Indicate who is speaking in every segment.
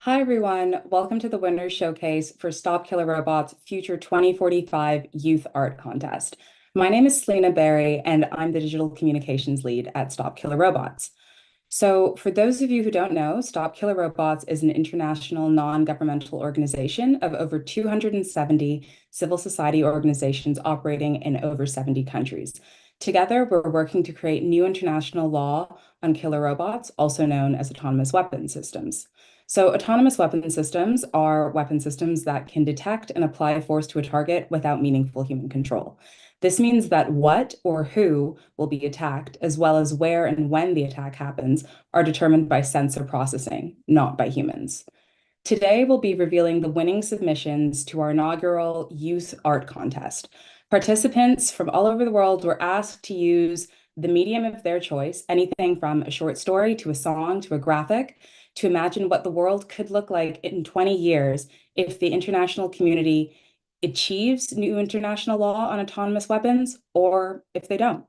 Speaker 1: Hi, everyone. Welcome to the Winners Showcase for Stop Killer Robots Future 2045 Youth Art Contest. My name is Selena Berry, and I'm the Digital Communications Lead at Stop Killer Robots. So, for those of you who don't know, Stop Killer Robots is an international non-governmental organization of over 270 civil society organizations operating in over 70 countries. Together, we're working to create new international law on killer robots, also known as autonomous weapon systems. So autonomous weapon systems are weapon systems that can detect and apply force to a target without meaningful human control. This means that what or who will be attacked, as well as where and when the attack happens, are determined by sensor processing, not by humans. Today, we'll be revealing the winning submissions to our inaugural youth art contest. Participants from all over the world were asked to use the medium of their choice, anything from a short story to a song to a graphic, to imagine what the world could look like in 20 years if the international community achieves new international law on autonomous weapons or if they don't.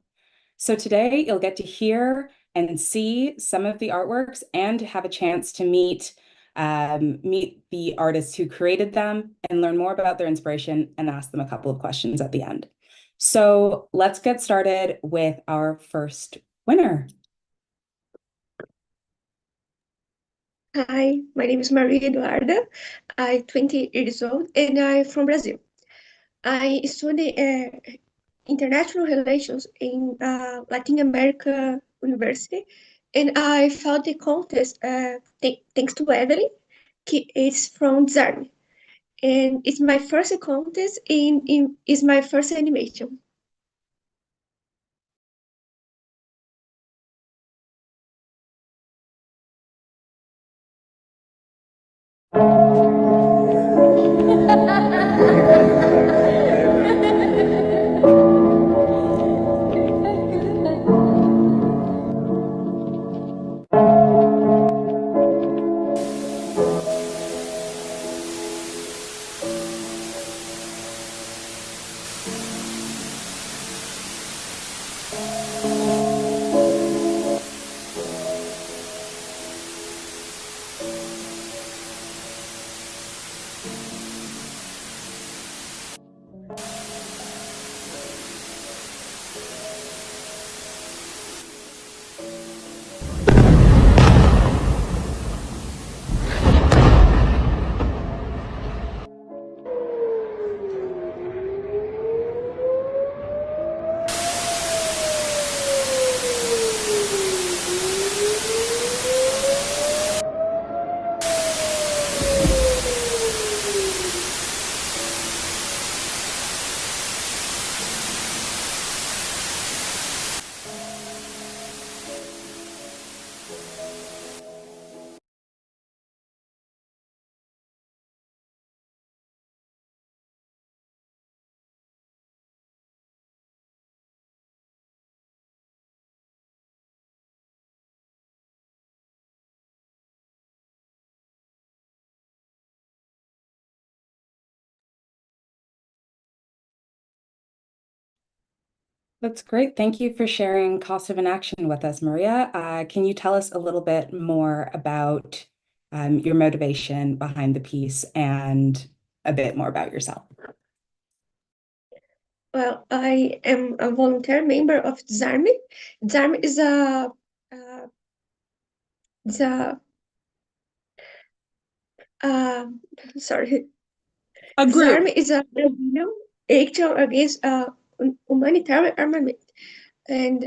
Speaker 1: So today you'll get to hear and see some of the artworks and have a chance to meet the artists who created them and learn more about their inspiration and ask them a couple of questions at the end. So let's get started with our first winner.
Speaker 2: Hi, my name is Maria Eduarda. I'm 20 years old and I'm from Brazil. I study international relations in Latin America University, and I found the contest thanks to Evelyn. It's from Zarm, and it's my first contest is my first animation.
Speaker 1: That's great. Thank you for sharing Cost of Inaction with us, Maria. Can you tell us a little bit more about your motivation behind the piece and a bit more about yourself?
Speaker 2: Well, I am a volunteer member of Zarm. Zarm uh, is a uh, sorry.
Speaker 1: A
Speaker 2: Zarm
Speaker 1: group.
Speaker 2: is a Brazilian action against humanitarian armament, and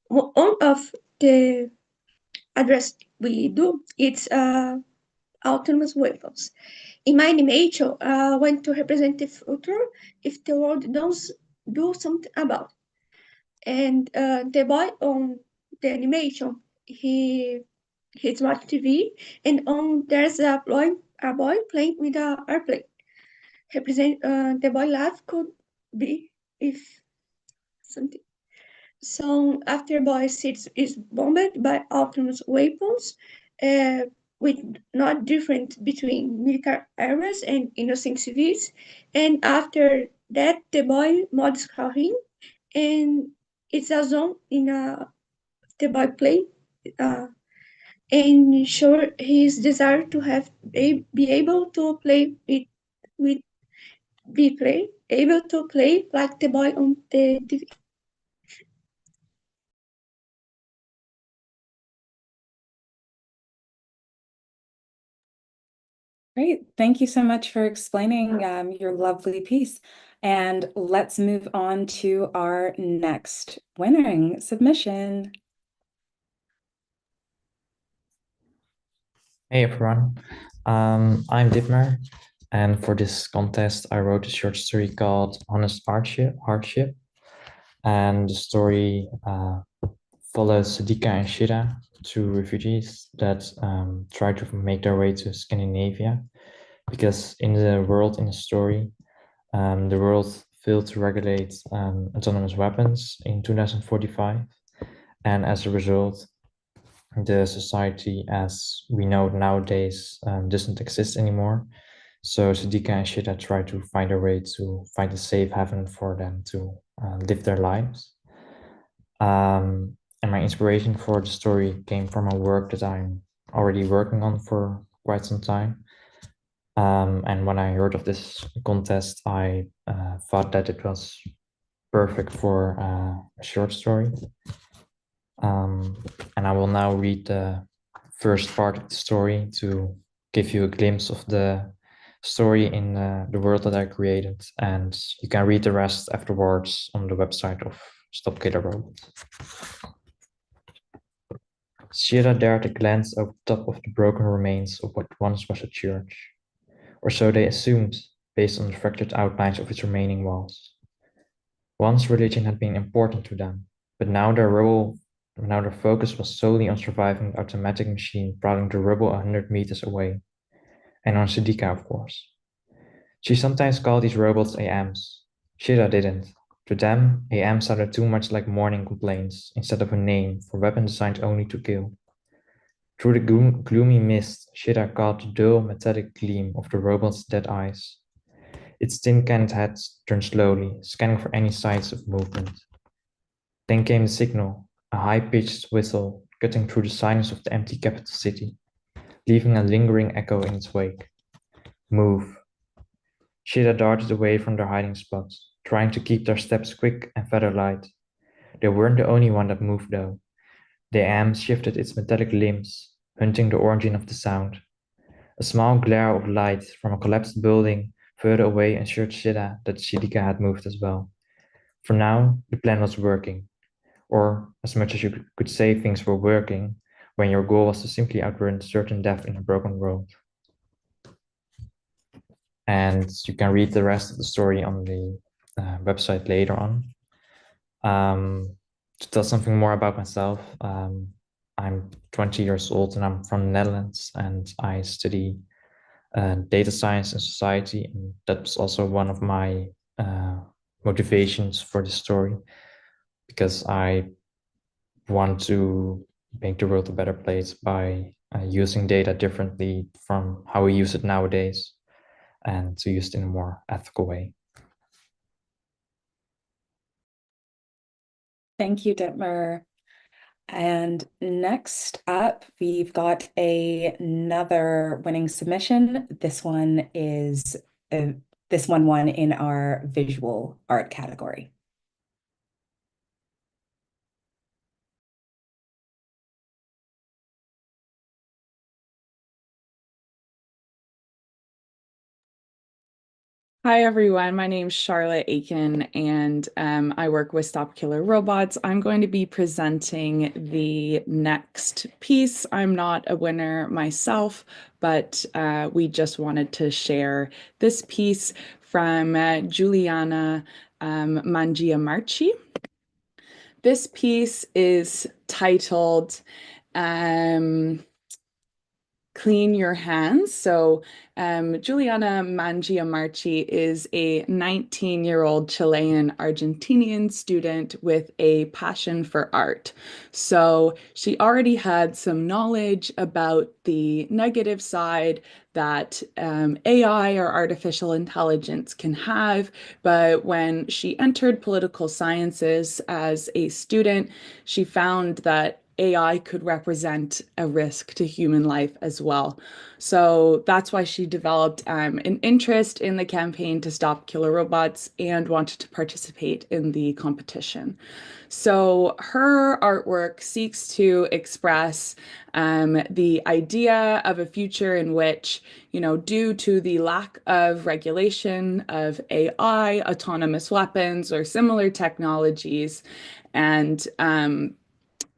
Speaker 2: one of the address we do it's autonomous weapons. In my animation, I want to represent the future if the world does do something about. And the boy on the animation, he's watching TV, and on there's a boy playing with a airplane. Represent the boy life could be if something. So after boy sits is bombed by autonomous weapons, uh, with not different between military areas and innocent civilians. And after that, the boy mods him, and it's a zone in a the boy play. Uh, ensure his desire to be able to play with be play able to play like the boy on the TV.
Speaker 1: Great. Thank you so much for explaining your lovely piece. And let's move on to our next winning submission.
Speaker 3: Hey everyone, I'm Dietmar, and for this contest, I wrote a short story called Honest Hardship, and the story follows Sadika and Shira, two refugees that try to make their way to Scandinavia, because in the story, the world failed to regulate autonomous weapons in 2045, and as a result, the society as we know it nowadays doesn't exist anymore. So Sadika and Shita try to find a way to find a safe haven for them to live their lives. And my inspiration for the story came from a work that I'm already working on for quite some time. And when I heard of this contest, I thought that it was perfect for a short story. And I will now read the first part of the story to give you a glimpse of the story in the world that I created. And you can read the rest afterwards on the website of Stop Killer Robots. Shira dared to glance over the top of the broken remains of what once was a church, or so they assumed, based on the fractured outlines of its remaining walls. Once religion had been important to them, but now their focus was solely on surviving the automatic machine prowling the rubble 100 meters away, and on Sidika, of course. She sometimes called these robots AMs. Shira didn't. To them, AM sounded too much like mourning complaints instead of a name for weapon designed only to kill. Through the gloomy mist, Shira caught the dull, metallic gleam of the robot's dead eyes. Its tin-canned head turned slowly, scanning for any signs of movement. Then came the signal, a high-pitched whistle cutting through the silence of the empty capital city, leaving a lingering echo in its wake. Move. Shira darted away from their hiding spots, trying to keep their steps quick and feather-light. They weren't the only one that moved, though. The AM shifted its metallic limbs, hunting the origin of the sound. A small glare of light from a collapsed building further away ensured Shira that Shidika had moved as well. For now, the plan was working, or as much as you could say things were working, when your goal was to simply outrun certain death in a broken world. And you can read the rest of the story on the website later on. To tell something more about myself, I'm 20 years old and I'm from the Netherlands, and I study data science and society, and that's also one of my motivations for the story, because I want to make the world a better place by using data differently from how we use it nowadays, and to use it in a more ethical way.
Speaker 1: Thank you, Dietmar. And next up, we've got another winning submission. This one won in our visual art category.
Speaker 4: Hi everyone, my name's Charlotte Aiken, and I work with Stop Killer Robots. I'm going to be presenting the next piece. I'm not a winner myself, but we just wanted to share this piece from Juliana Mangiamarchi. This piece is titled Clean Your Hands. So Juliana Mangiamarchi is a 19-year-old Chilean Argentinian student with a passion for art. So she already had some knowledge about the negative side that AI or artificial intelligence can have. But when she entered political sciences as a student, she found that AI could represent a risk to human life as well. So that's why she developed an interest in the campaign to stop killer robots and wanted to participate in the competition. So her artwork seeks to express the idea of a future in which, due to the lack of regulation of AI, autonomous weapons, or similar technologies, and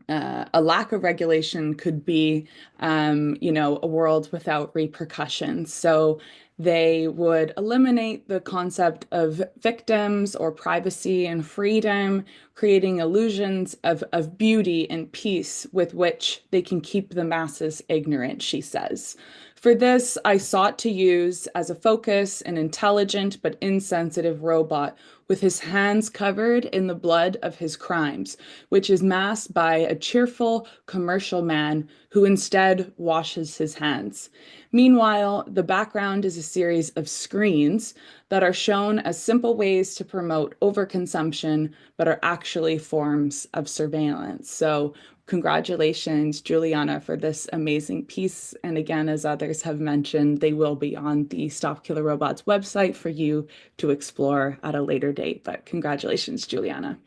Speaker 4: a lack of regulation could be, a world without repercussions. So they would eliminate the concept of victims or privacy and freedom, creating illusions of beauty and peace with which they can keep the masses ignorant, she says. For this, I sought to use as a focus an intelligent but insensitive robot with his hands covered in the blood of his crimes, which is masked by a cheerful commercial man who instead washes his hands. Meanwhile, the background is a series of screens that are shown as simple ways to promote overconsumption, but are actually forms of surveillance. So congratulations, Juliana, for this amazing piece. And again, as others have mentioned, they will be on the Stop Killer Robots website for you to explore at a later date. But congratulations, Juliana.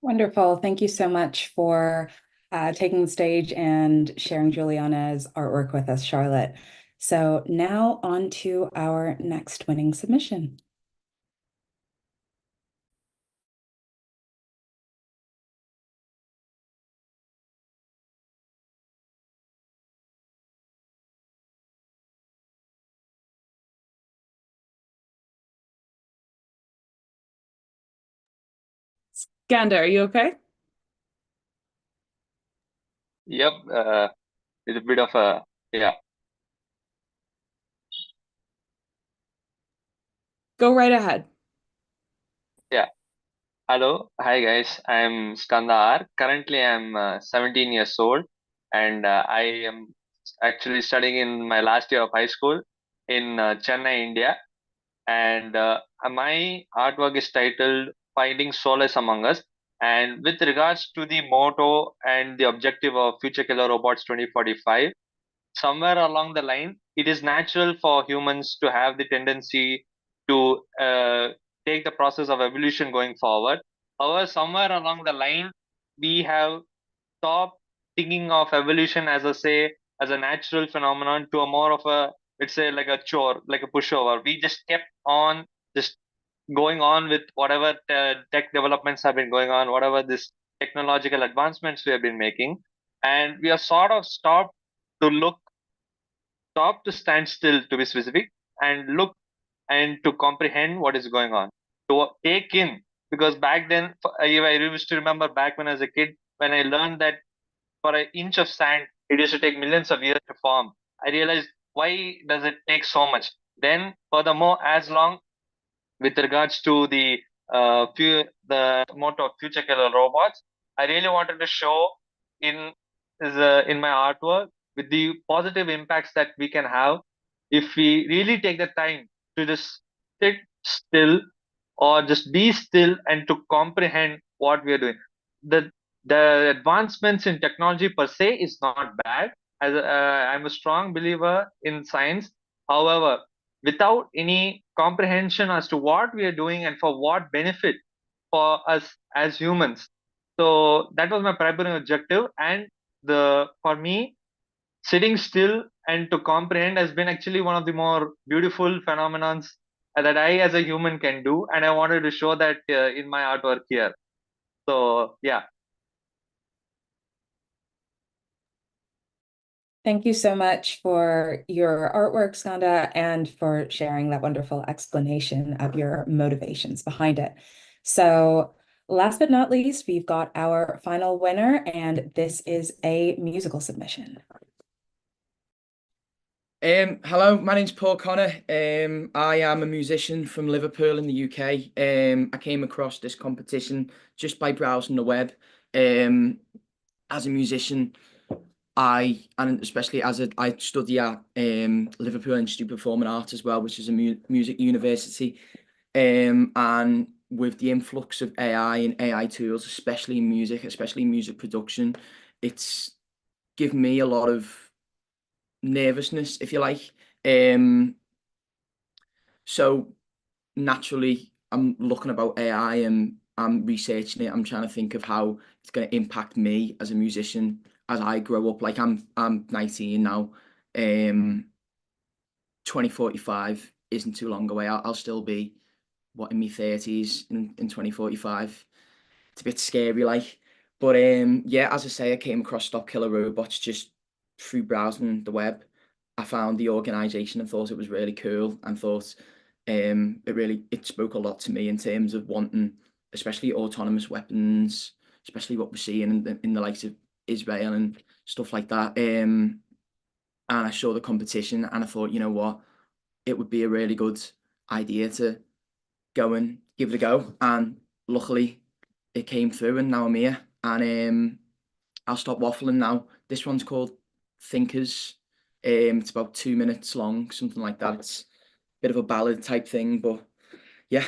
Speaker 1: Wonderful. Thank you so much for taking the stage and sharing Juliana's artwork with us, Charlotte. So now on to our next winning submission.
Speaker 4: Ganda, are you okay?
Speaker 5: Yep, it's a bit of a, yeah.
Speaker 4: Go right ahead.
Speaker 5: Yeah. Hello. Hi, guys. I'm Skandar. Currently, I'm 17 years old, and I am actually studying in my last year of high school in Chennai, India. And my artwork is titled Finding Solace Among Us. And with regards to the motto and the objective of Future Killer Robots 2045, somewhere along the line, it is natural for humans to have the tendency to take the process of evolution going forward. However, somewhere along the line, we have stopped thinking of evolution as as a natural phenomenon to a more of a, let's say, like a chore, like a pushover. We just kept on just going on with whatever tech developments have been going on, whatever this technological advancements we have been making, and we are sort of stopped to look stop to stand still, to be specific, and look and to comprehend what is going on, to take in. Because back then, if I used to remember back when I was a kid, when I learned that for an inch of sand, it used to take millions of years to form, I realized, why does it take so much? Then, furthermore, as long with regards to the motto of Future Killer Robots, I really wanted to show in in my artwork with the positive impacts that we can have if we really take the time to just sit still or just be still and to comprehend what we are doing. The the advancements in technology per se is not bad. I'm a strong believer in science. However, without any comprehension as to what we are doing and for what benefit for us as humans. So that was my primary objective. And for me, sitting still and to comprehend has been actually one of the more beautiful phenomenons that I as a human can do. And I wanted to show that in my artwork here. So yeah.
Speaker 1: Thank you so much for your artwork, Skanda, and for sharing that wonderful explanation of your motivations behind it. So last but not least, we've got our final winner, and this is a musical submission.
Speaker 6: Hello, my name's Paul Connor. I am a musician from Liverpool in the UK. I came across this competition just by browsing the web. As a musician, and especially I study at Liverpool Institute of Performing Arts as well, which is a music university. And with the influx of AI and AI tools, especially in music production, it's given me a lot of nervousness, if you like. So naturally, I'm looking about AI and I'm researching it. I'm trying to think of how it's going to impact me as a musician as I grow up. Like I'm 19 now. 2045 isn't too long away. I'll still be in my 30s in 2045. It's a bit scary, like. But yeah, as I say, I came across Stop Killer Robots just through browsing the web. I found the organization and thought it was really cool, and thought it spoke a lot to me in terms of wanting, especially autonomous weapons, especially what we're seeing in the likes of Israel and stuff like that. And I saw the competition and I thought, you know what, it would be a really good idea to go and give it a go. And luckily it came through and now I'm here. And I'll stop waffling now. This one's called Thinkers. It's about 2 minutes long, something like that. It's a bit of a ballad type thing, but yeah.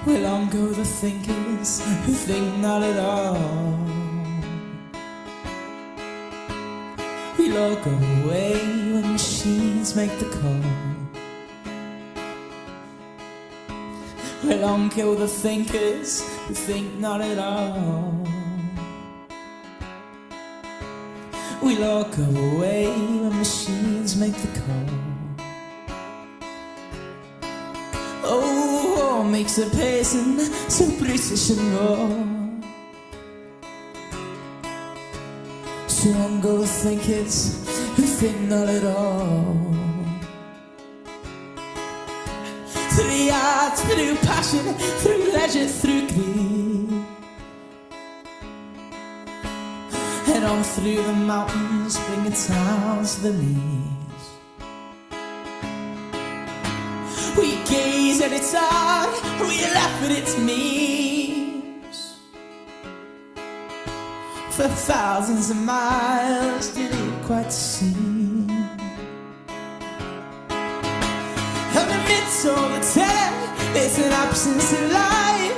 Speaker 7: Well, on go the thinkers who think not at all. We'll all go away when machines make the call. Well, on go the thinkers who think not at all. We'll all go away when machines make the call. Oh, makes a person so British and raw. So on go the thinkers who think not at all. Through the arts, through passion, through leisure, through greed, and on through the mountains, bringing towns to the knees. We gaze at its art, we laugh at its memes. For thousands of miles did it quite seem. Amidst all the terror, there's an absence of life.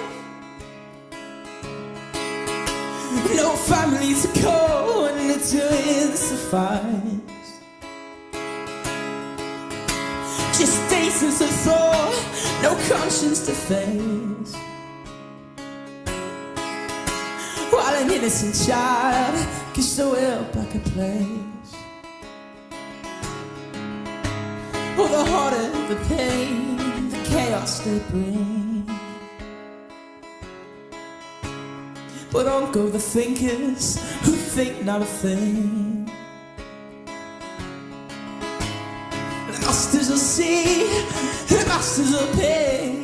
Speaker 7: No family to call and the joys suffice. Just stasis of thought, no conscience to face. While an innocent child can so ill back a place. Oh, the harder the pain, the chaos they bring. But on go the thinkers who think not a thing. The masters will see, the masters will pay.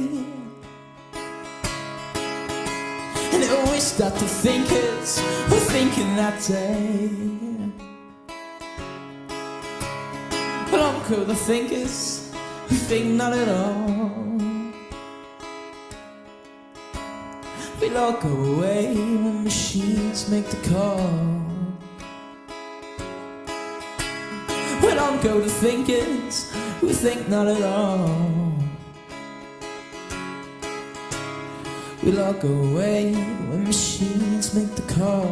Speaker 7: And I wish that the thinkers were thinking that day. But on go the thinkers who think not at all. We'll all go away when machines make the call. Well, on go the thinkers who think not at all. We'll all go away when machines make the call.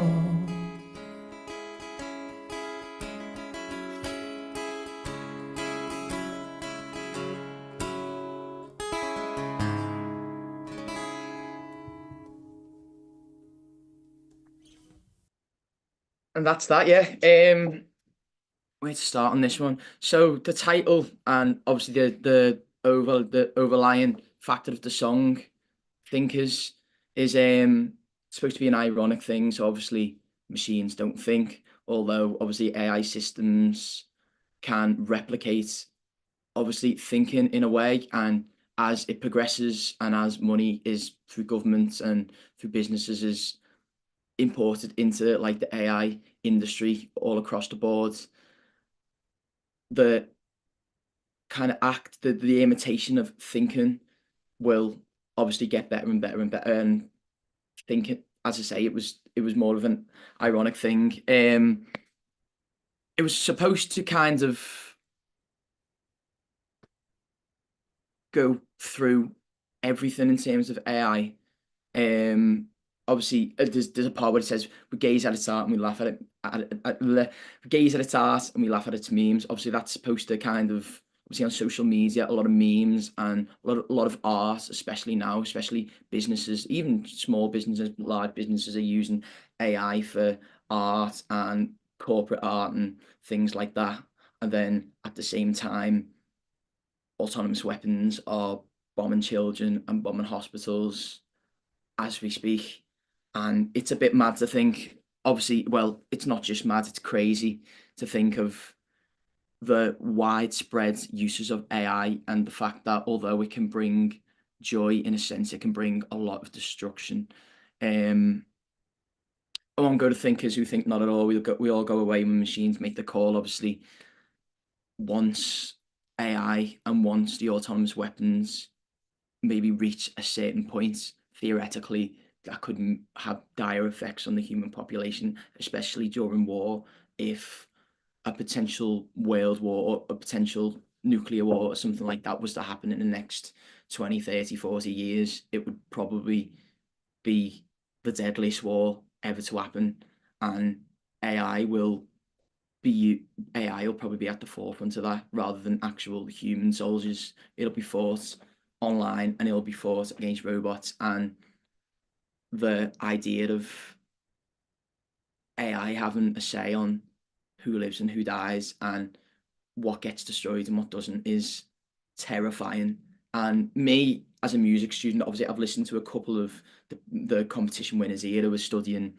Speaker 6: And that's that, yeah. Where to start on this one? So the title and obviously the overlying factor of the song, Thinkers, is supposed to be an ironic thing. So obviously machines don't think, although obviously AI systems can replicate obviously thinking in a way, and as it progresses and as money is through governments and through businesses is imported into like the AI industry all across the board, the kind of the imitation of thinking will obviously get better and better and better. And thinking, as I say, it was more of an ironic thing. It was supposed to kind of go through everything in terms of AI. Obviously, there's a part where it says we gaze at its art and we laugh at it. We gaze at its art and we laugh at its memes. Obviously, that's supposed to kind of, obviously on social media, a lot of memes and a lot of art, especially now, especially businesses, even small businesses, large businesses are using AI for art and corporate art and things like that. And then at the same time, autonomous weapons are bombing children and bombing hospitals as we speak. And it's a bit mad to think, obviously, well, it's not just mad, it's crazy to think of the widespread uses of AI and the fact that although it can bring joy in a sense, it can bring a lot of destruction. I won't go to thinkers who think not at all. We all go away when machines make the call. Obviously, once AI and once the autonomous weapons maybe reach a certain point, theoretically, that could have dire effects on the human population, especially during war. If a potential world war or a potential nuclear war or something like that was to happen in the next 20, 30, 40 years, it would probably be the deadliest war ever to happen. And AI will probably be at the forefront of that rather than actual human soldiers. It'll be fought online and it'll be fought against robots. And the idea of AI having a say on who lives and who dies and what gets destroyed and what doesn't is terrifying. And me, as a music student, obviously I've listened to a couple of the competition winners here who are studying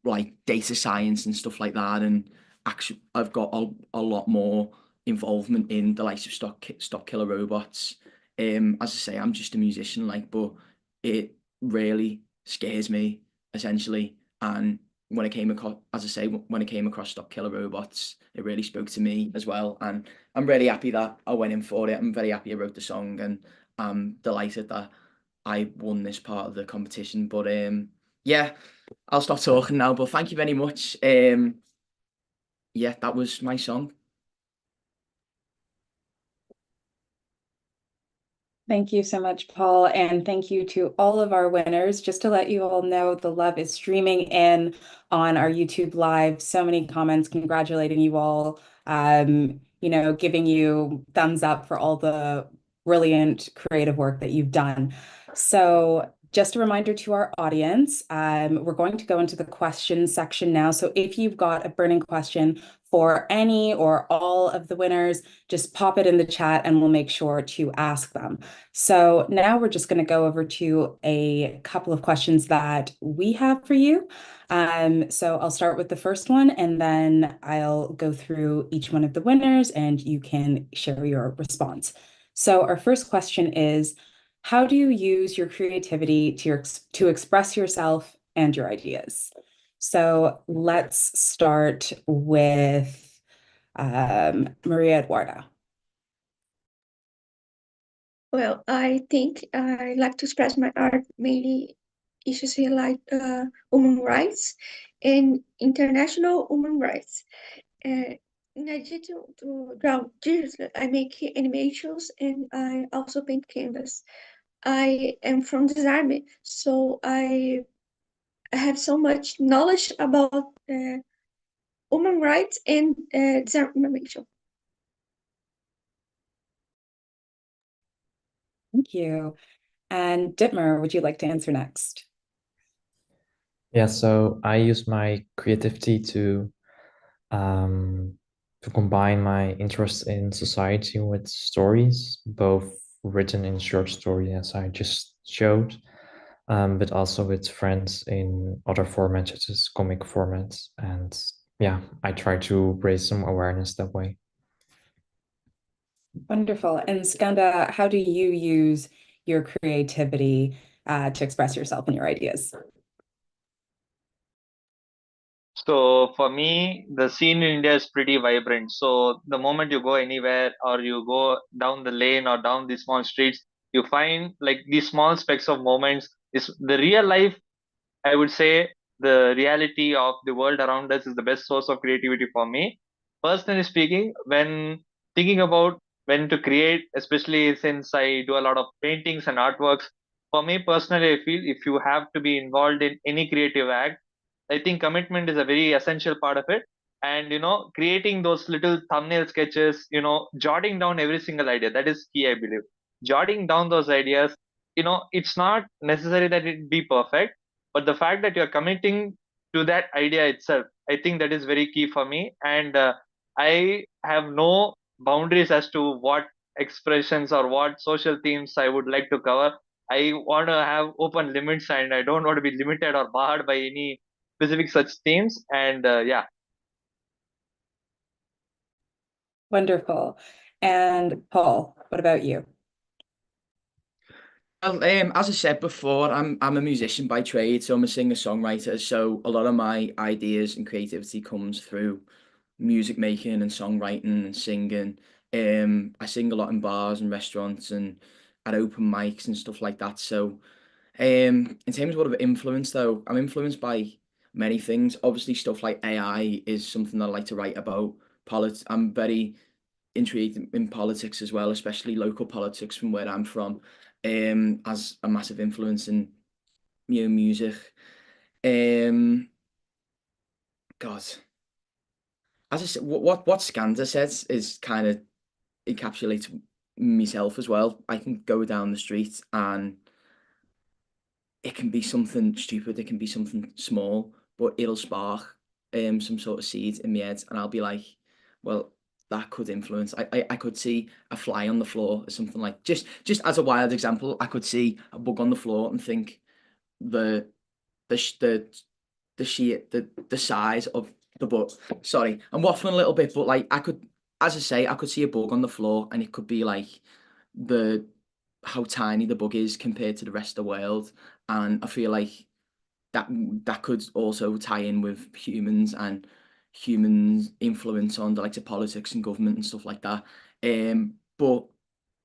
Speaker 6: like data science and stuff like that, and actually I've got a lot more involvement in the likes of Stop Killer Robots. As I say, I'm just a musician, like, but it really scares me essentially. And when I came across, as I say, when I came across Stop Killer Robots, it really spoke to me as well. And I'm really happy that I went in for it. I'm very happy I wrote the song, and I'm delighted that I won this part of the competition. But yeah, I'll stop talking now, but thank you very much. Yeah, that was my song.
Speaker 1: Thank you so much, Paul, and thank you to all of our winners. Just to let you all know, the love is streaming in on our YouTube Live. So many comments congratulating you all, giving you thumbs up for all the brilliant creative work that you've done. So just a reminder to our audience, we're going to go into the question section now. So if you've got a burning question for any or all of the winners, just pop it in the chat and we'll make sure to ask them. So now we're just going to go over to a couple of questions that we have for you. So I'll start with the first one and then I'll go through each one of the winners and you can share your response. So our first question is, how do you use your creativity to express yourself and your ideas? So let's start with Maria Eduarda.
Speaker 2: Well, I think I like to express my art mainly issues here like human rights and international human rights. In addition to draw digitally, I make animations and I also paint canvas. I am from design, so I have so much knowledge about human rights and design animation.
Speaker 1: Thank you. And Dittmer, would you like to answer next?
Speaker 3: Yeah, so I use my creativity to combine my interest in society with stories, both written in short story, as I just showed, but also with friends in other formats, such as comic formats. And yeah, I try to raise some awareness that way.
Speaker 1: Wonderful. And Skanda, how do you use your creativity to express yourself and your ideas?
Speaker 5: So for me, the scene in India is pretty vibrant. So the moment you go anywhere or you go down the lane or down the small streets, you find like these small specks of moments. Is the real life, I would say, the reality of the world around us is the best source of creativity for me. Personally speaking, when thinking about when to create, especially since I do a lot of paintings and artworks, for me personally, I feel if you have to be involved in any creative act, I think commitment is a very essential part of it. And creating those little thumbnail sketches, jotting down every single idea, that is key, I believe. Jotting down those ideas, it's not necessary that it be perfect, but the fact that you're committing to that idea itself, I think that is very key for me. And I have no boundaries as to what expressions or what social themes I would like to cover. I want to have open limits, and I don't want to be limited or barred by any specific such themes. And yeah.
Speaker 1: Wonderful. And Paul, what about you?
Speaker 6: Well, as I said before, I'm a musician by trade, so I'm a singer-songwriter. So a lot of my ideas and creativity comes through music making and songwriting and singing. I sing a lot in bars and restaurants and at open mics and stuff like that. So, in terms of what I've influenced, though, I'm influenced by many things. Obviously, stuff like AI is something that I like to write about. I'm very intrigued in politics as well, especially local politics from where I'm from, as a massive influence in music. God, as I said, what Skanda says is kind of encapsulates myself as well. I can go down the street and it can be something stupid, it can be something small, but it'll spark some sort of seed in my head, and I'll be like, well, that could influence. I could see a fly on the floor or something, like just as a wild example, I could see a bug on the floor and think the the sh- the the sheer the size of the bug. Sorry, I'm waffling a little bit, but like I could, as I say, I could see a bug on the floor, and it could be like the how tiny the bug is compared to the rest of the world, and I feel like that could also tie in with humans and humans' influence on the likes of politics and government and stuff like that. But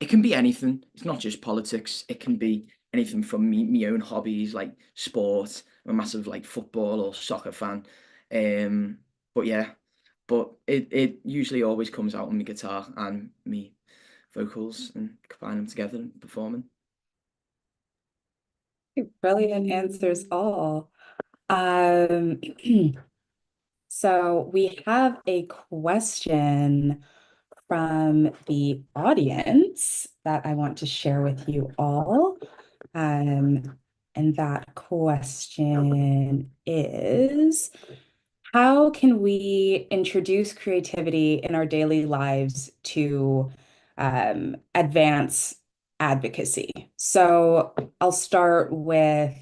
Speaker 6: it can be anything. It's not just politics. It can be anything from me own hobbies like sport. I'm a massive like football or soccer fan. Um, but yeah, but it usually always comes out on my guitar and me vocals and combine them together and performing.
Speaker 1: Brilliant answers all. Um, so we have a question from the audience that I want to share with you all. And that question is, how can we introduce creativity in our daily lives to advance advocacy? So I'll start with,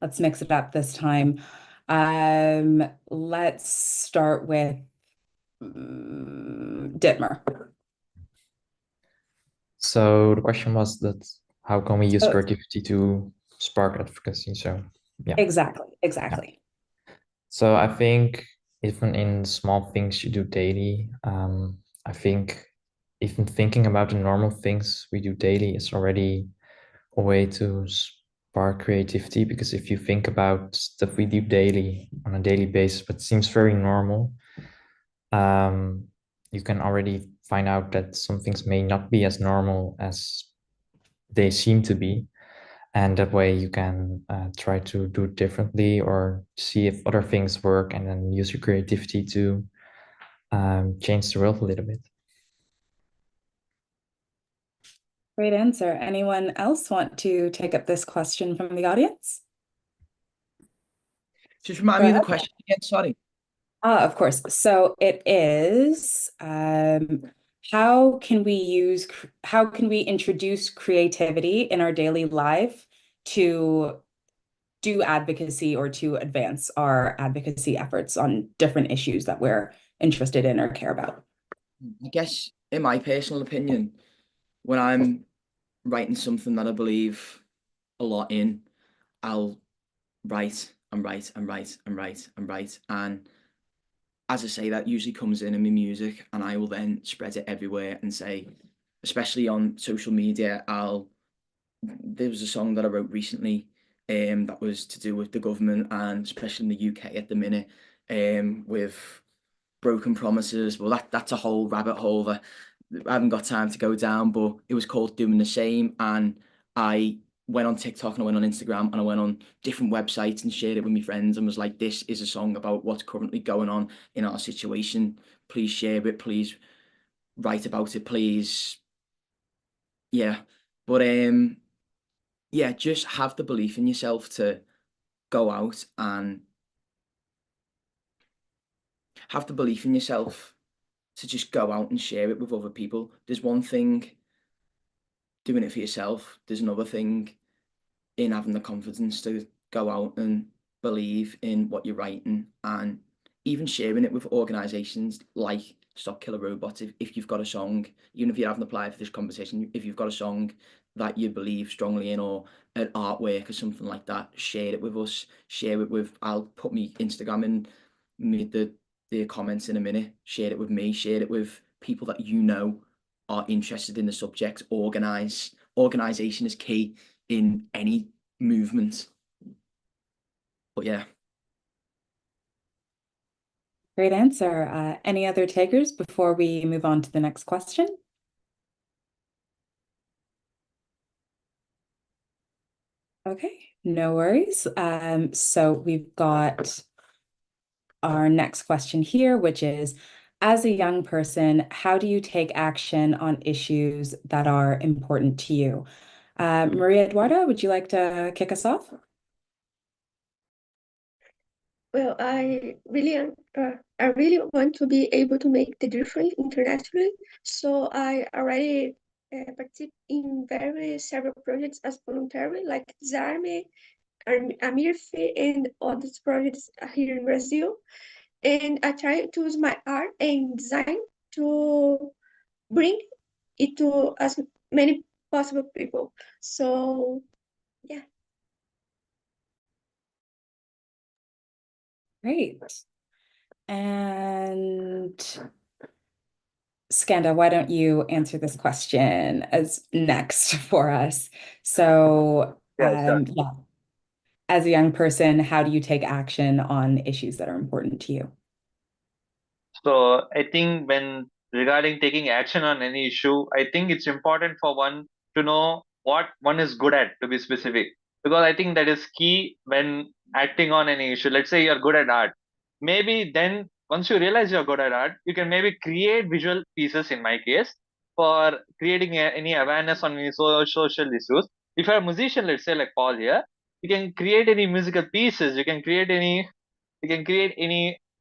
Speaker 1: let's mix it up this time. Let's start with Dittmer.
Speaker 3: So the question was that how can we use
Speaker 1: So-
Speaker 3: creativity to spark advocacy? So yeah.
Speaker 1: Exactly.
Speaker 3: So I think even in small things you do daily, I think even thinking about the normal things we do daily is already a way to spark creativity, because if you think about stuff we do daily on a daily basis, but seems very normal, you can already find out that some things may not be as normal as they seem to be. And that way you can try to do it differently or see if other things work, and then use your creativity to change the world a little bit.
Speaker 1: Great answer. Anyone else want to take up this question from the audience?
Speaker 6: Just remind
Speaker 1: Go
Speaker 6: me of the
Speaker 1: ahead.
Speaker 6: question again. Sorry.
Speaker 1: Of course. So it is, how can we introduce creativity in our daily life to do advocacy or to advance our advocacy efforts on different issues that we're interested in or care about?
Speaker 6: I guess, in my personal opinion, when I'm writing something that I believe a lot in, I'll write and write and write and write and write. And as I say, that usually comes in my music, and I will then spread it everywhere and say, especially on social media, there was a song that I wrote recently that was to do with the government, and especially in the UK at the minute, with broken promises. Well, that's a whole rabbit hole that I haven't got time to go down, but it was called Doing the Same, and I went on TikTok and I went on Instagram and I went on different websites and shared it with my friends and was like, this is a song about what's currently going on in our situation. Please share it, please write about it, please. Yeah. But yeah, just have the belief in yourself to go out and have the belief in yourself to just go out and share it with other people. There's one thing doing it for yourself, there's another thing in having the confidence to go out and believe in what you're writing, and even sharing it with organisations like Stop Killer Robots. If you've got a song, even if you haven't applied for this competition, if you've got a song that you believe strongly in, or an artwork or something like that, share it with us. Share it with, I'll put me Instagram in the comments in a minute. Share it with me. Share it with people that you know are interested in the subject. Organisation is key in any movement. But yeah.
Speaker 1: Great answer. Any other takers before we move on to the next question? Okay, no worries. So we've got our next question here, which is, as a young person, how do you take action on issues that are important to you? Maria Eduarda, would you like to kick us off?
Speaker 2: Well, I really want to be able to make the difference internationally. So I already participate in several projects as voluntary, like Zarme, Amirfe, and all these projects here in Brazil. And I try to use my art and design to bring it to as many possible people. So yeah.
Speaker 1: Great. And Skanda, why don't you answer this question as next for us? So,
Speaker 5: Yeah, sure.
Speaker 1: yeah, as a young person, how do you take action on issues that are important to you?
Speaker 5: So I think when regarding taking action on any issue, I think it's important for one to know what one is good at, to be specific. Because I think that is key when acting on any issue. Let's say you're good at art. Maybe then once you realize you're good at art, you can maybe create visual pieces in my case for creating any awareness on any social issues. If you're a musician, let's say like Paul here, you can create any musical pieces, you can create any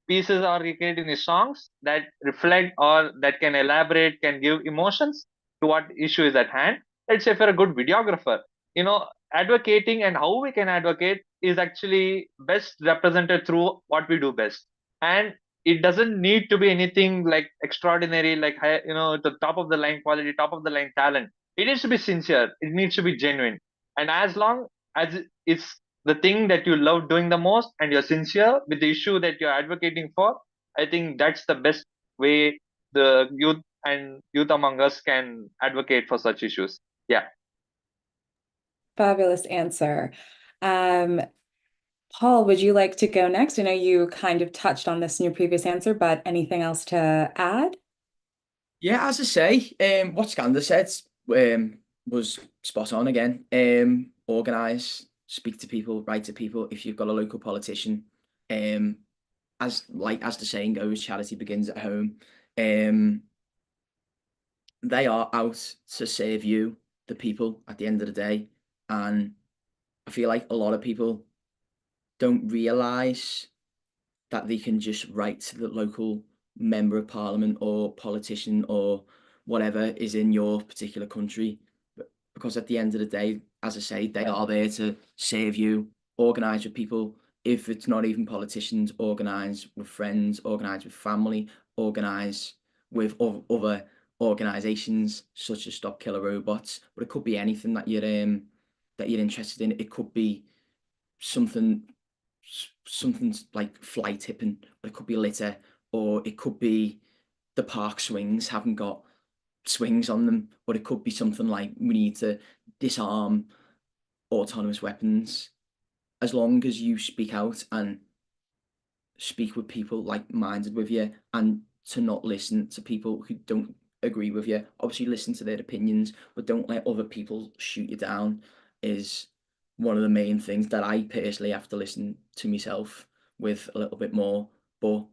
Speaker 5: pieces or you create any songs that reflect or that can elaborate, can give emotions to what issue is at hand. Let's say if you're a good videographer, advocating and how we can advocate is actually best represented through what we do best. And it doesn't need to be anything like extraordinary, like the top of the line quality, top of the line talent. It needs to be sincere. It needs to be genuine. And as long as it's the thing that you love doing the most and you're sincere with the issue that you're advocating for, I think that's the best way the youth among us can advocate for such issues. Yeah.
Speaker 1: Fabulous answer. Paul, would you like to go next? I know you kind of touched on this in your previous answer, but anything else to add?
Speaker 6: Yeah, as I say, what Skander said was spot on again. Organise, speak to people, write to people. If you've got a local politician, as the saying goes, charity begins at home. They are out to serve you, the people, at the end of the day. And I feel like a lot of people don't realise that they can just write to the local member of parliament or politician or whatever is in your particular country, because at the end of the day, as I say, they are there to serve you. Organise with people. If it's not even politicians, organise with friends, organise with family, organise with other organisations such as Stop Killer Robots. But it could be anything that you're interested in. It could be something like fly tipping, or it could be litter, or it could be the park swings haven't got swings on them, or it could be something like we need to disarm autonomous weapons. As long as you speak out and speak with people like-minded with you, and to not listen to people who don't agree with you. Obviously listen to their opinions, but don't let other people shoot you down, is one of the main things that I personally have to listen to myself with a little bit more. But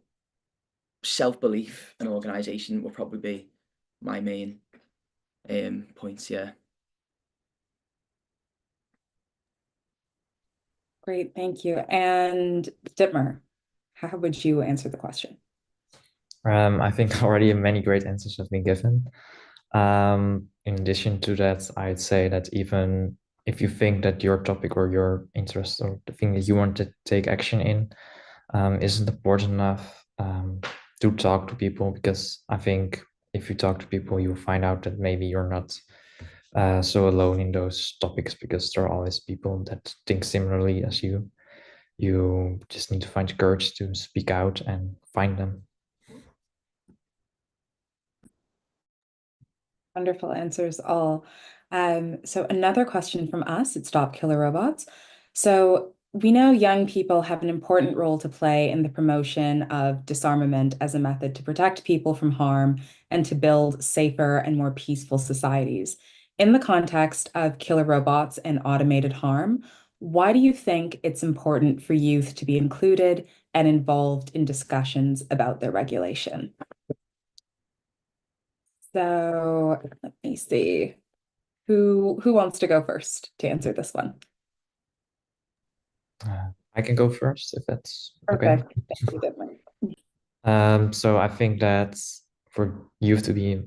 Speaker 6: self-belief and organisation will probably be my main points, yeah.
Speaker 1: Great, thank you. And Dittmer, how would you answer the question?
Speaker 3: I think already many great answers have been given. In addition to that, I'd say that even if you think that your topic or your interest or the thing that you want to take action in isn't important enough, to talk to people, because I think if you talk to people, you'll find out that maybe you're not so alone in those topics, because there are always people that think similarly as you. You just need to find the courage to speak out and find them.
Speaker 1: Wonderful answers all. So another question from us at Stop Killer Robots. So we know young people have an important role to play in the promotion of disarmament as a method to protect people from harm and to build safer and more peaceful societies. In the context of killer robots and automated harm, why do you think it's important for youth to be included and involved in discussions about their regulation? So let me see. Who wants to go first to answer this one?
Speaker 3: I can go first if that's okay.
Speaker 1: Perfect. Thank you, Dittmer.
Speaker 3: So I think that for youth to be,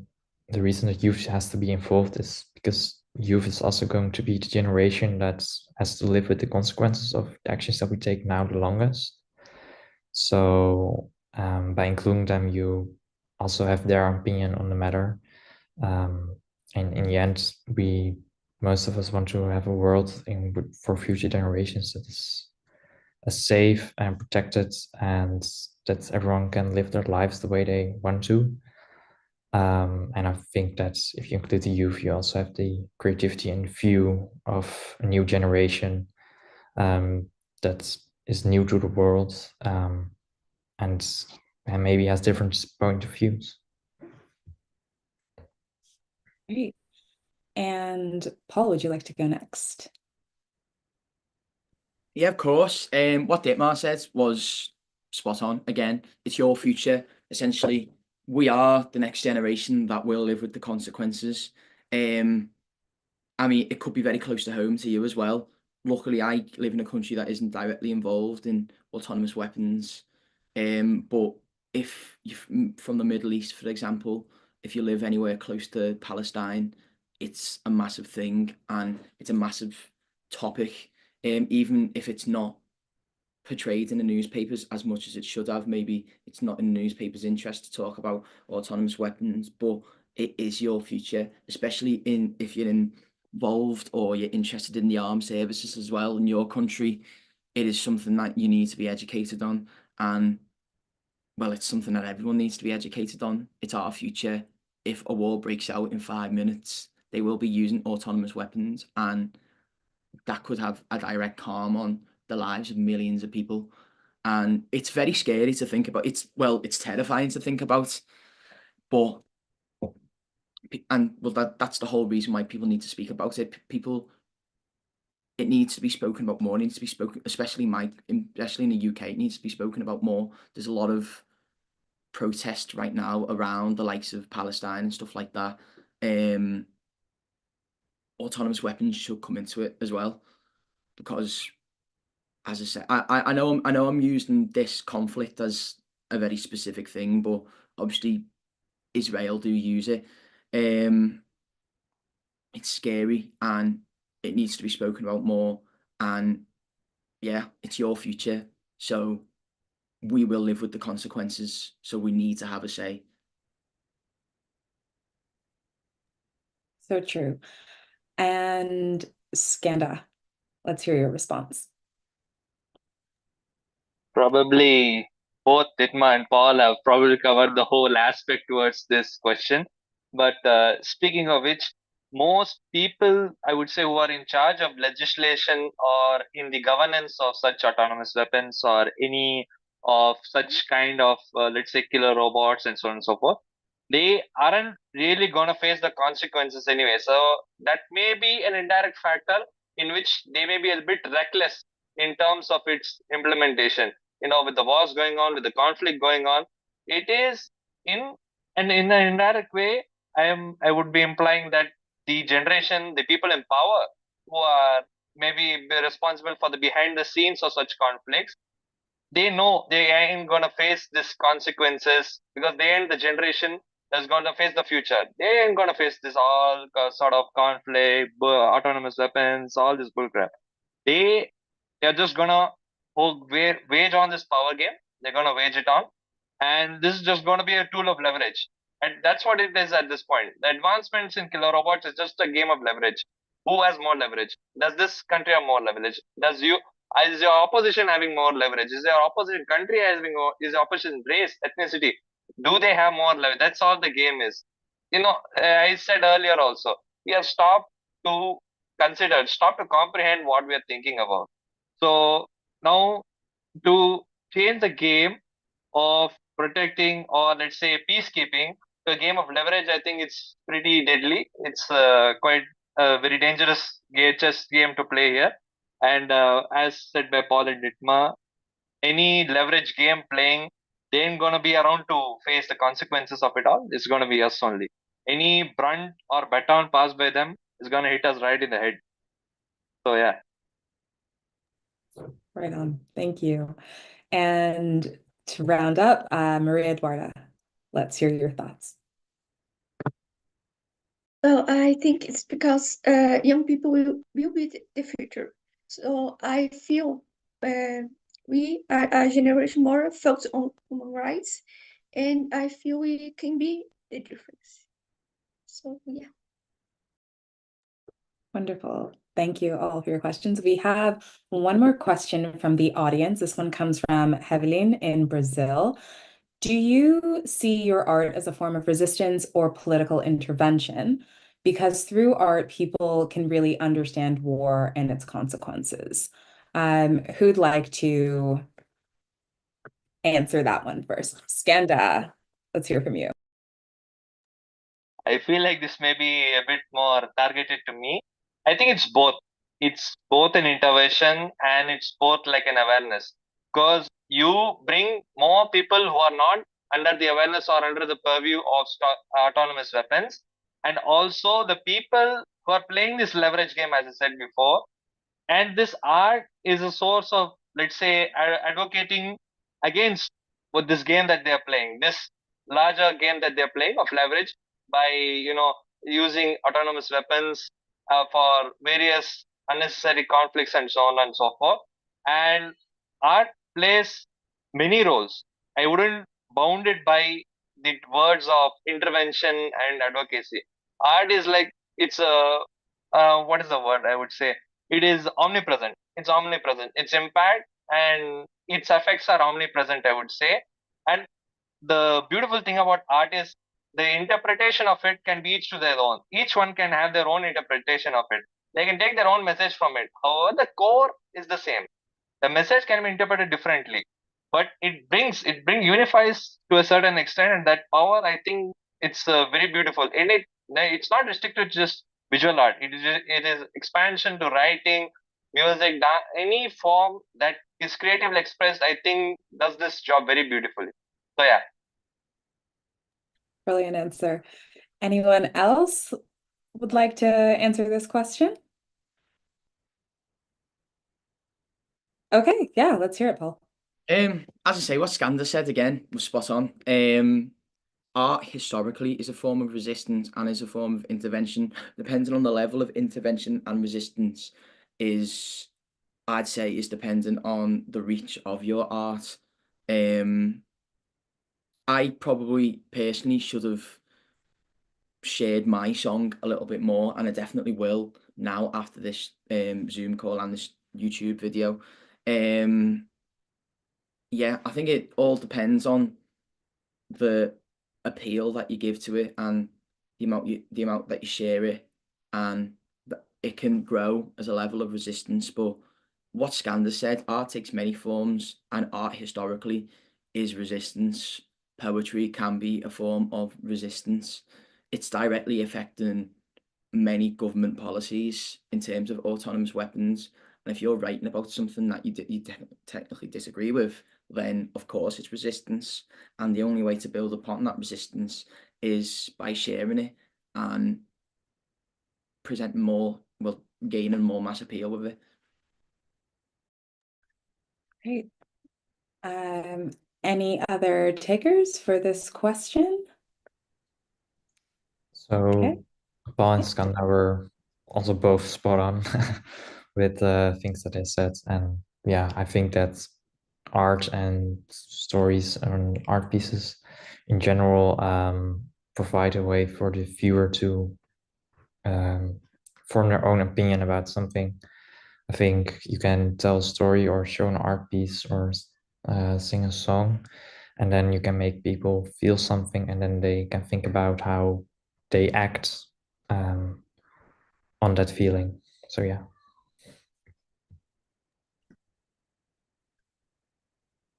Speaker 3: the reason that youth has to be involved is because youth is also going to be the generation that has to live with the consequences of the actions that we take now the longest. So by including them, you also have their opinion on the matter. And in the end, most of us want to have a world for future generations that is safe and protected, and that everyone can live their lives the way they want to. And I think that if you include the youth, you also have the creativity and view of a new generation that is new to the world, and maybe has different point of views.
Speaker 1: Great. And Paul, would you like to go next?
Speaker 6: Yeah, of course. What Dietmar said was spot on. Again, it's your future. Essentially, we are the next generation that will live with the consequences. I mean, it could be very close to home to you as well. Luckily, I live in a country that isn't directly involved in autonomous weapons. But if you're from the Middle East, for example, if you live anywhere close to Palestine, it's a massive thing and it's a massive topic. Even if it's not portrayed in the newspapers as much as it should have, maybe it's not in the newspaper's interest to talk about autonomous weapons, but it is your future, especially if you're involved or you're interested in the armed services as well in your country. It is something that you need to be educated on, and well, it's something that everyone needs to be educated on. It's our future. If a war breaks out in 5 minutes, they will be using autonomous weapons, and that could have a direct harm on the lives of millions of people. And it's very scary to think about. It's terrifying to think about, but that's the whole reason why people need to speak about it. It needs to be spoken about more. It needs to be spoken, especially in the UK, it needs to be spoken about more. There's a lot of protest right now around the likes of Palestine and stuff like that. Autonomous weapons should come into it as well, because, as I said, I know I'm using this conflict as a very specific thing, but obviously Israel do use it. It's scary and it needs to be spoken about more. And yeah, it's your future, so we will live with the consequences. So we need to have a say.
Speaker 1: So true. And Skanda, let's hear your response.
Speaker 5: Probably both Ditma and Paul have probably covered the whole aspect towards this question. But speaking of which, most people, I would say, who are in charge of legislation or in the governance of such autonomous weapons or any of such kind of, let's say, killer robots and so on and so forth, they aren't really going to face the consequences anyway. So that may be an indirect factor in which they may be a bit reckless in terms of its implementation. With the wars going on, with the conflict going on, it is in and in an indirect way, I would be implying that the people in power who are maybe responsible for the behind the scenes of such conflicts, they know they ain't gonna face this consequences because they ain't the generation that's gonna face the future. They ain't gonna face this all sort of conflict, autonomous weapons, all this bullcrap. They're just gonna wage on this power game. They're gonna wage it on, and this is just gonna be a tool of leverage. And that's what it is at this point. The advancements in killer robots is just a game of leverage. Who has more leverage? Does this country have more leverage? Is your opposition having more leverage? Is your opposition country having more? Is your opposition race, ethnicity? Do they have more leverage? That's all the game is. I said earlier also, we have stopped to stop to comprehend what we are thinking about. So now to change the game of protecting or let's say peacekeeping to a game of leverage, I think it's pretty deadly. It's quite a very dangerous chess game to play here. And as said by Paul and Ditma, any leverage game playing, they ain't gonna be around to face the consequences of it all. It's gonna be us only. Any brunt or baton passed by them is gonna hit us right in the head. So yeah.
Speaker 1: Right on. Thank you. And to round up, Maria Eduarda, let's hear your thoughts.
Speaker 2: Well, I think it's because young people will be the future. So I feel we are a generation more focused on human rights, and I feel we can be the difference. So yeah.
Speaker 1: Wonderful. Thank you all for your questions. We have one more question from the audience. This one comes from Hevelin in Brazil. Do you see your art as a form of resistance or political intervention? Because through art, people can really understand war and its consequences. Who'd like to answer that one first? Skanda, let's hear from you.
Speaker 5: I feel like this may be a bit more targeted to me. I think it's both. It's both an intervention and it's both like an awareness. Because you bring more people who are not under the awareness or under the purview of autonomous weapons. And also the people who are playing this leverage game, as I said before. And this art is a source of, let's say, advocating against with this game that they're playing, this larger game that they're playing of leverage by, using autonomous weapons for various unnecessary conflicts and so on and so forth. And art plays many roles. I wouldn't bound it by the words of intervention and advocacy. Art is like, it's a, what is the word I would say? It is omnipresent. It's omnipresent. Its impact and its effects are omnipresent, I would say. And the beautiful thing about art is the interpretation of it can be each to their own. Each one can have their own interpretation of it. They can take their own message from it. However, the core is the same. The message can be interpreted differently, but it unifies to a certain extent, and that power, I think, it's very beautiful. And it's not restricted to just visual art. It is expansion to writing, music, any form that is creatively expressed. I think does this job very beautifully. So yeah.
Speaker 1: Brilliant answer. Anyone else would like to answer this question? Okay, yeah, let's hear it, Paul.
Speaker 6: As I say, what Skanda said again was spot on. Art historically is a form of resistance and is a form of intervention. Depending on the level of intervention and resistance I'd say is dependent on the reach of your art. I probably personally should have shared my song a little bit more, and I definitely will now after this Zoom call and this YouTube video. Yeah, I think it all depends on the appeal that you give to it and the amount that you share it, and that it can grow as a level of resistance. But what Skander said, art takes many forms, and art historically is resistance. Poetry can be a form of resistance. It's directly affecting many government policies in terms of autonomous weapons. And if you're writing about something that you technically disagree with, then of course it's resistance. And the only way to build upon that resistance is by sharing it and presenting more, well, gaining more mass appeal with it.
Speaker 1: Great. Any other takers for this question?
Speaker 3: So
Speaker 1: Okay.
Speaker 3: Paul and Skanda were also both spot on with things that they said. And yeah, I think that art and stories and art pieces in general provide a way for the viewer to form their own opinion about something. I think you can tell a story or show an art piece or sing a song, and then you can make people feel something, and then they can think about how they act on that feeling. So yeah.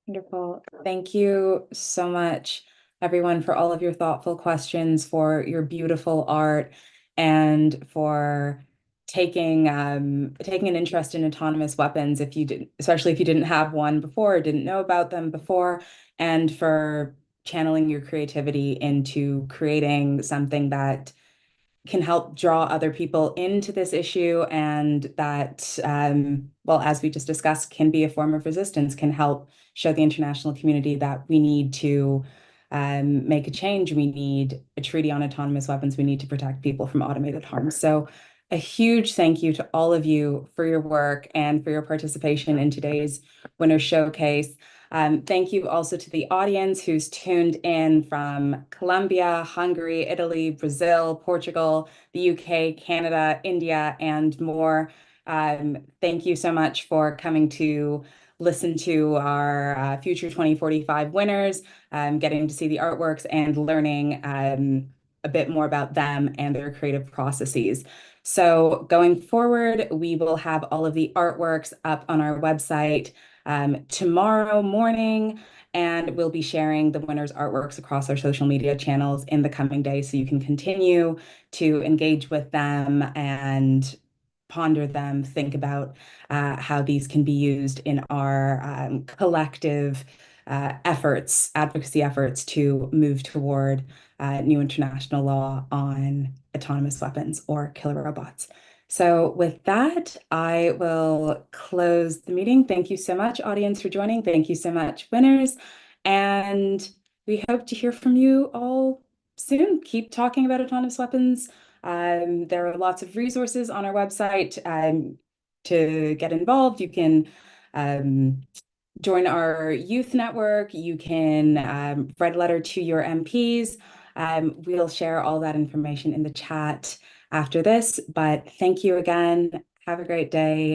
Speaker 1: Wonderful. Thank you so much, everyone, for all of your thoughtful questions, for your beautiful art, and for taking taking an interest in autonomous weapons if you didn't, especially if you didn't have one before or didn't know about them before, and for channeling your creativity into creating something that can help draw other people into this issue, and that, well, as we just discussed, can be a form of resistance, can help show the international community that we need to make a change. We need a treaty on autonomous weapons. We need to protect people from automated harm. So a huge thank you to all of you for your work and for your participation in today's Winner Showcase. Thank you also to the audience who's tuned in from Colombia, Hungary, Italy, Brazil, Portugal, the UK, Canada, India, and more. Thank you so much for coming to listen to our Future 2045 winners, getting to see the artworks and learning a bit more about them and their creative processes. So going forward, we will have all of the artworks up on our website tomorrow morning, and we'll be sharing the winners' artworks across our social media channels in the coming days, so you can continue to engage with them and ponder them, think about how these can be used in our collective efforts, advocacy efforts to move toward new international law on autonomous weapons or killer robots. So with that, I will close the meeting. Thank you so much, audience, for joining. Thank you so much, winners. And we hope to hear from you all soon. Keep talking about autonomous weapons. There are lots of resources on our website to get involved. You can join our youth network. You can write a letter to your MPs. We'll share all that information in the chat after this, but thank you again. Have a great day.